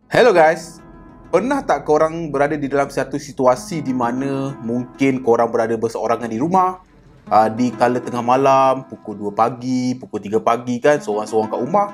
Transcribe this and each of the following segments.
Hello guys, pernah tak korang berada di dalam satu situasi di mana mungkin korang berada berseorangan di rumah di kala tengah malam, pukul 2 pagi, pukul 3 pagi kan, seorang-seorang kat rumah.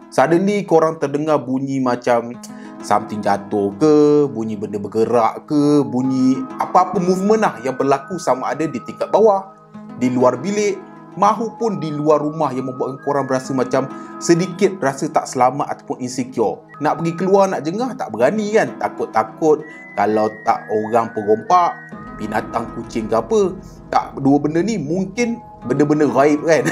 Suddenly korang terdengar bunyi macam something jatuh ke, bunyi benda bergerak ke, bunyi apa-apa movement lah yang berlaku sama ada di tingkat bawah, di luar bilik, mahupun di luar rumah yang membuatkan korang berasa macam sedikit rasa tak selamat ataupun insecure. Nak pergi keluar, nak jengah tak berani kan, takut-takut kalau tak orang perompak, binatang kucing ke apa. Tak, dua benda ni mungkin benda-benda gaib kan.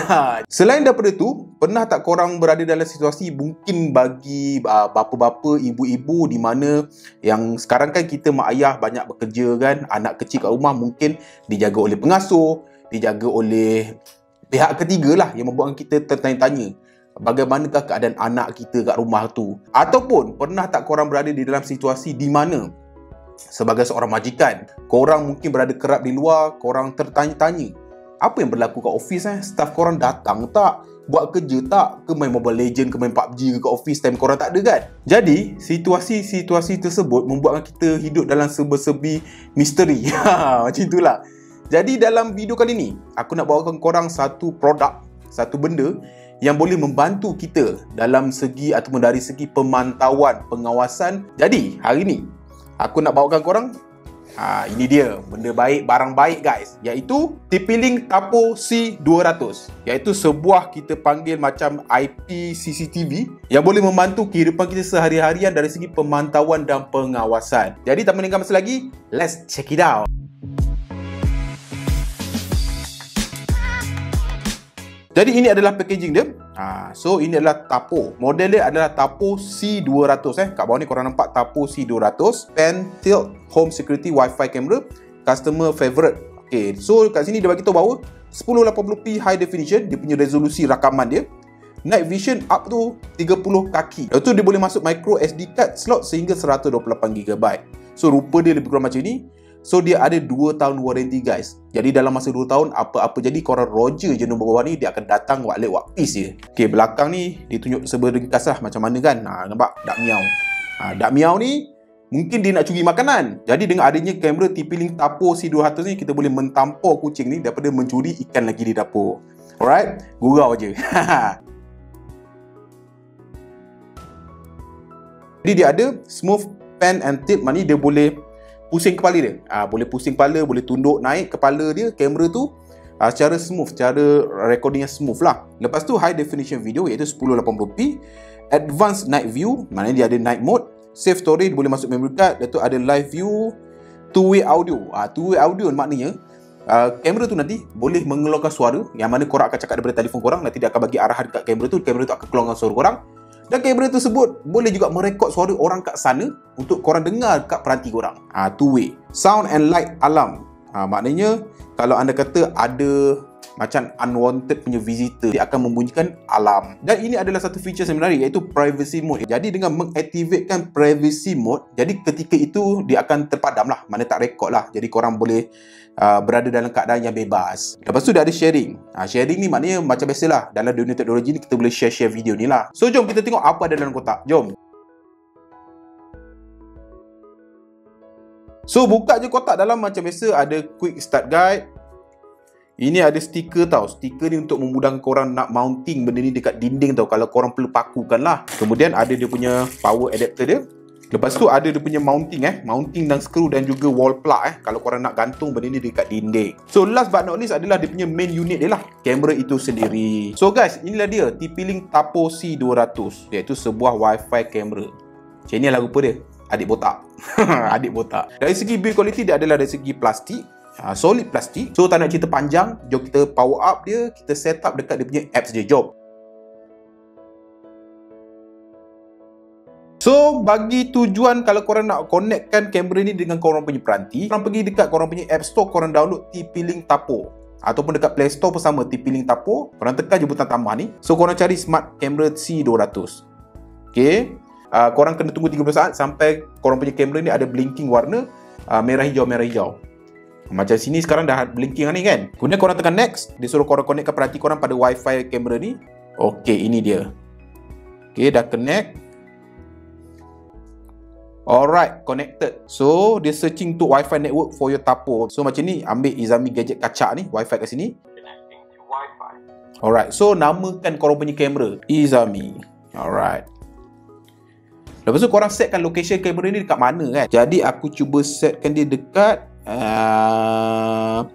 Selain daripada tu, pernah tak korang berada dalam situasi mungkin bagi bapa-bapa, ibu-ibu di mana yang sekarang kan kita mak ayah banyak bekerja kan, anak kecil kat rumah mungkin dijaga oleh pengasuh, dijaga oleh pihak ketiga lah yang membuatkan kita tertanya-tanya bagaimanakah keadaan anak kita kat rumah tu. Ataupun pernah tak korang berada di dalam situasi di mana sebagai seorang majikan, korang mungkin berada kerap di luar, korang tertanya-tanya apa yang berlaku kat office staff korang datang tak, buat kerja tak, ke main Mobile Legend, ke main PUBG ke kat office time korang tak ada kan. Jadi situasi-situasi tersebut membuatkan kita hidup dalam serba-serbi misteri. Macam itulah. Jadi dalam video kali ni, aku nak bawakan korang satu produk, satu benda yang boleh membantu kita dalam segi ataupun dari segi pemantauan, pengawasan. Jadi hari ni, aku nak bawakan korang, ini dia, benda baik, barang baik guys, iaitu TP-Link Tapo C200. Iaitu sebuah kita panggil macam IP CCTV yang boleh membantu kehidupan kita sehari-harian dari segi pemantauan dan pengawasan. Jadi tak meninggalkan masa lagi, let's check it out. Jadi ini adalah packaging dia. So ini adalah Tapo. Model dia adalah Tapo C200 Kat bawah ni korang nampak Tapo C200 Pan Tilt Home Security Wi-Fi Camera, customer favorite. Okay, so kat sini dia bagi tahu bahawa 1080p high definition, dia punya resolusi rakaman dia. Night vision up to 30 kaki. Lepas tu dia boleh masuk micro SD card slot sehingga 128GB. So rupa dia lebih kurang macam ni. So dia ada 2 tahun warranty guys. Jadi dalam masa 2 tahun apa-apa jadi korang roger je nombor bawah ni, dia akan datang buat piece je. Okay, belakang ni dia tunjuk seberingkas lah macam mana kan. Nampak? Dak miau. Dak miau ni mungkin dia nak curi makanan. Jadi dengan adanya kamera TP-Link Tapo C200 ni, kita boleh mentampar kucing ni daripada mencuri ikan lagi di dapur. Alright? Gurau je. Jadi dia ada smooth pan and tilt, maknanya dia boleh pusing kepala dia. Boleh pusing kepala, boleh tunduk naik kepala dia, kamera tu secara smooth, cara recordingnya smooth lah. Lepas tu high definition video iaitu 1080p, advanced night view, maknanya dia ada night mode, safe storage, boleh masuk memory card, lepas tu ada live view, two-way audio. Two-way audio maknanya kamera tu nanti boleh mengeluarkan suara yang mana korang akan cakap daripada telefon korang, nanti dia akan bagi arahan kat kamera tu akan keluarkan suara korang. Dan kamera tersebut boleh juga merekod suara orang kat sana untuk korang dengar kat peranti korang. Two-way. Sound and light alarm. Maknanya kalau anda kata ada macam unwanted punya visitor, dia akan membunyikan alarm. Dan ini adalah satu feature yang menarik iaitu privacy mode. Jadi dengan mengaktifkan privacy mode, jadi ketika itu dia akan terpadam lah, mana tak rekod lah. Jadi korang boleh berada dalam keadaan yang bebas. Lepas tu dia ada sharing. Sharing ni maknanya macam biasalah, dalam dunia teknologi ni kita boleh share video ni lah. So jom kita tengok apa ada dalam kotak. Jom. So buka je kotak, dalam macam biasa ada quick start guide. Ini ada stiker tau. Stiker ni untuk memudahkan korang nak mounting benda ni dekat dinding tau, kalau korang perlu pakukan lah. Kemudian ada dia punya power adapter dia. Lepas tu ada dia punya mounting mounting dan skru dan juga wall plug kalau korang nak gantung benda ni dekat dinding. So last but not least adalah dia punya main unit dia lah, kamera itu sendiri. So guys, inilah dia TP-Link Tapo C200, iaitu sebuah Wi-Fi kamera. Macam ni lah rupa dia. Adik botak. Adik botak. Dari segi build quality dia adalah dari segi plastik, solid plastik. So tak nak cerita panjang, jom kita power up dia, kita set up dekat dia punya apps dia. Jom. So bagi tujuan kalau korang nak connectkan kamera ni dengan korang punya peranti, korang pergi dekat korang punya app store, korang download TP-Link Tapo, ataupun dekat Play Store pun sama, TP-Link Tapo. Korang tekan je butang tambah ni. So korang cari Smart Camera C200. Okay, korang kena tunggu 30 saat sampai korang punya kamera ni ada blinking warna merah hijau, merah hijau. Macam sini sekarang dah blinking ni kan. Kemudian korang tekan next, dia suruh korang connectkan peranti korang pada Wi-Fi kamera ni. Okay, ini dia. Okay, dah connect. Alright, connected. So, dia searching untuk Wi-Fi network for your tapo. So, macam ni, ambil Izami gadget kacak ni, Wi-Fi kat sini. Alright, so namakan korang punya kamera Izami. Alright. Lepas tu korang setkan location kamera ni dekat mana kan. Jadi aku cuba setkan dia dekat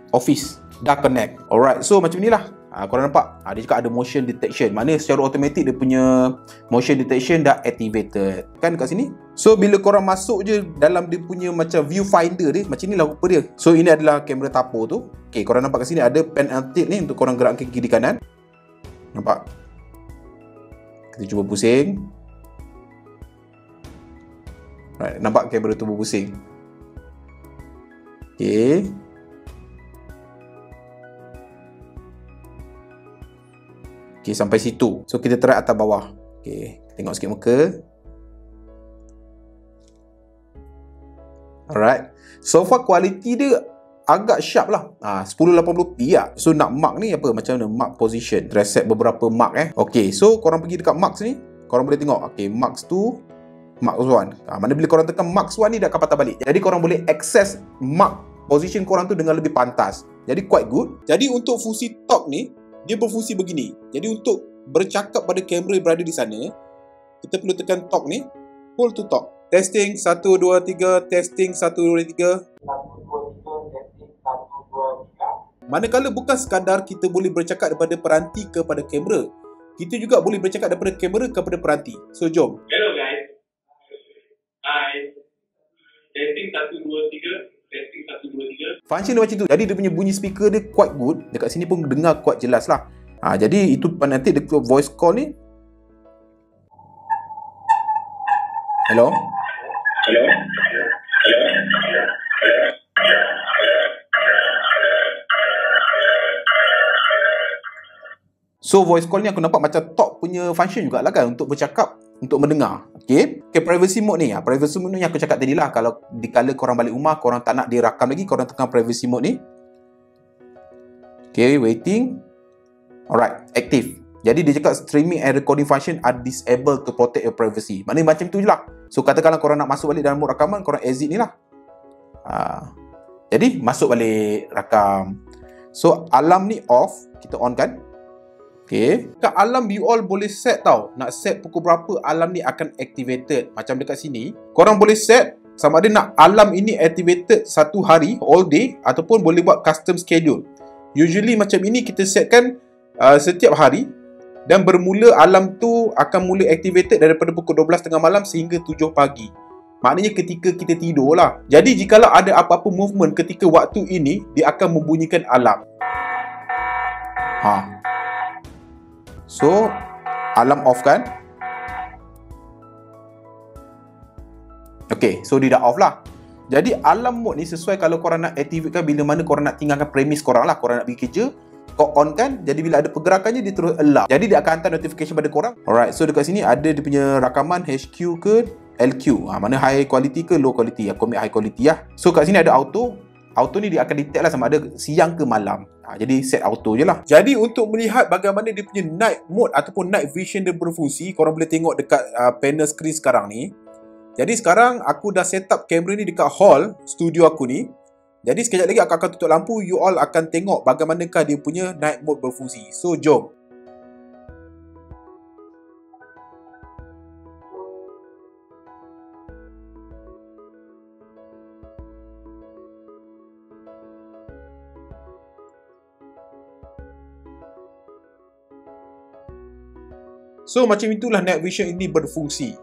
office. Dah connect. Alright, so macam ni lah. Korang nampak? Dia cakap ada motion detection. Mana secara automatik dia punya motion detection dah activated. Kan kat sini? So bila korang masuk je dalam dia punya macam viewfinder dia, macam ni lah rupa dia. So ini adalah kamera tapo tu. Okay, korang nampak kat sini ada pen and tilt ni untuk korang gerakkan kiri kanan. Nampak? Kita cuba pusing. Right, nampak kamera tu berpusing. Okay. Okay, sampai situ. So, kita try atas bawah. Okay, tengok sikit muka. Alright. So far, quality dia agak sharp lah. 1080p lah. So, nak mark ni apa? Macam mana? Mark position. Try set beberapa mark Okay, so korang pergi dekat marks ni. Korang boleh tengok. Okay, marks 2, marks 1. Mana bila korang tekan marks 1 ni, dah akan patah balik. Jadi, korang boleh access mark position korang tu dengan lebih pantas. Jadi, quite good. Jadi, untuk fungsi talk ni, dia berfungsi begini. Jadi untuk bercakap pada kamera yang berada di sana, kita perlu tekan talk ni. Hold to talk. Testing 1 2 3, testing 1 2 3. Manakala bukan sekadar kita boleh bercakap daripada peranti kepada kamera, kita juga boleh bercakap daripada kamera kepada peranti. So jom. Hello guys. Hi. Testing 1 2 3. Testing 1 2 3. Function dia macam tu. Jadi dia punya bunyi speaker dia quite good. Dekat sini pun dengar quite jelas lah. Jadi itu nanti dia voice call ni. Hello. Hello. So voice call ni aku nampak macam talk punya function jugalah kan, untuk bercakap, untuk mendengar. Okay, privacy mode ni. Privacy mode ni aku cakap tadi lah. Kalau dikala korang balik rumah, korang tak nak dia rakam lagi, korang tekan privacy mode ni. Okay, waiting. Alright, active. Jadi dia cakap streaming and recording function are disabled to protect your privacy. Maknanya macam tu je lah. So katakanlah korang nak masuk balik dalam mode rakaman, korang exit ni lah. Jadi masuk balik rakam. So alarm ni off, kita on kan. Okay, kat alarm you all boleh set tau. Nak set pukul berapa alarm ni akan activated. Macam dekat sini, korang boleh set sama ada nak alarm ini activated satu hari, all day, ataupun boleh buat custom schedule. Usually macam ini kita setkan setiap hari, dan bermula alarm tu akan mula activated daripada pukul 12.30 malam sehingga 7 pagi. Maknanya ketika kita tidur lah. Jadi jikalau ada apa-apa movement ketika waktu ini, dia akan membunyikan alarm. So, alarm off kan? Okay, so dia dah off lah. Jadi, alarm mode ni sesuai kalau korang nak activatekan bila mana korang nak tinggalkan premis korang lah. Korang nak pergi kerja, kau on kan? Jadi, bila ada pergerakannya, dia terus alarm. Jadi, dia akan hantar notification pada korang. Alright, so dekat sini ada dia punya rakaman HQ ke LQ. Mana high quality ke low quality. Aku ambil high quality lah. So, kat sini ada auto. Auto ni dia akan detect lah sama ada siang ke malam. Jadi set auto je lah. Jadi untuk melihat bagaimana dia punya night mode ataupun night vision dia berfungsi, korang boleh tengok dekat panel screen sekarang ni. Jadi sekarang aku dah set up kamera ni dekat hall studio aku ni. Jadi sekejap lagi aku akan tutup lampu, you all akan tengok bagaimanakah dia punya night mode berfungsi. So jom. So macam itulah night vision ini berfungsi.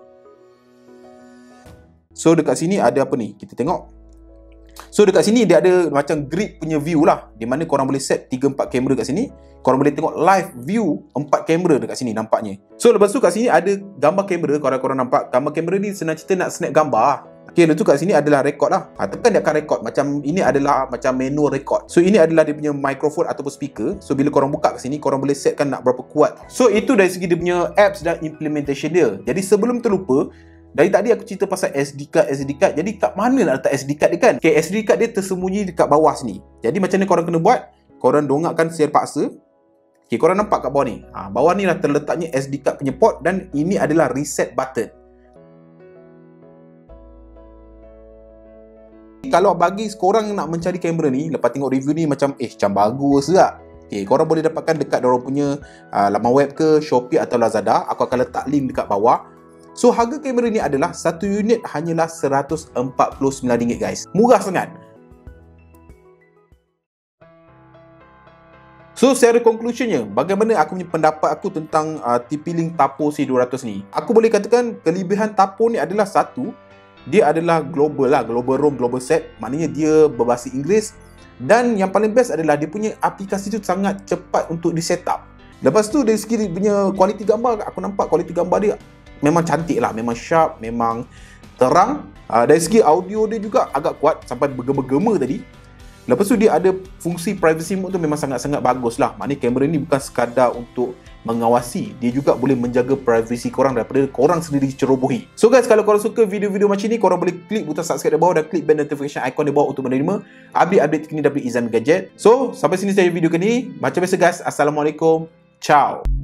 So dekat sini ada apa ni? Kita tengok. So dekat sini dia ada macam grid punya view lah, di mana korang boleh set 3-4 kamera kat sini. Korang boleh tengok live view 4 kamera dekat sini nampaknya. So lepas tu kat sini ada gambar kamera. Kalau korang nampak gambar kamera ni senang cerita nak snap gambar. Okay, lepas tu kat sini adalah record lah. Tekan dia akan record. Macam ini adalah macam manual record. So ini adalah dia punya mikrofon ataupun speaker. So bila korang buka kat sini, korang boleh setkan nak berapa kuat. So itu dari segi dia punya apps dan implementation dia. Jadi sebelum terlupa, dari tadi aku cerita pasal SD card. Jadi kat mana nak letak SD card dia kan? Okay, SD card dia tersembunyi dekat bawah sini. Jadi macam ni korang kena buat? Korang dongakkan secara paksa. Okay, korang nampak kat bawah ni. Bawah ni lah terletaknya SD card punya port, dan ini adalah reset button. Kalau bagi korang nak mencari kamera ni, lepas tengok review ni macam bagus tak? Okay, korang boleh dapatkan dekat diorang punya laman web ke, Shopee atau Lazada. Aku akan letak link dekat bawah. So, harga kamera ni adalah satu unit hanyalah RM149 guys. Murah sangat. So, secara conclusionnya, bagaimana aku punya pendapat aku tentang TP-Link Tapo C200 ni? Aku boleh katakan kelebihan Tapo ni adalah satu, dia adalah global lah, global ROM, global set. Maknanya dia berbahasa Inggeris. Dan yang paling best adalah dia punya aplikasi tu sangat cepat untuk di setup. Lepas tu dari segi dia punya kualiti gambar, aku nampak kualiti gambar dia memang cantik lah, memang sharp, memang terang. Dari segi audio dia juga agak kuat sampai bergema-gema tadi. Lepas tu dia ada fungsi privacy mode tu memang sangat-sangat bagus lah. Maknanya kamera ni bukan sekadar untuk mengawasi, dia juga boleh menjaga privacy korang daripada korang sendiri cerobohi. So guys, kalau korang suka video-video macam ni, korang boleh klik butang subscribe di bawah dan klik bell notification icon di bawah untuk menerima update-update terkini dari Izami Gadget. So, sampai sini saja video kali ni. Macam biasa guys, Assalamualaikum. Ciao.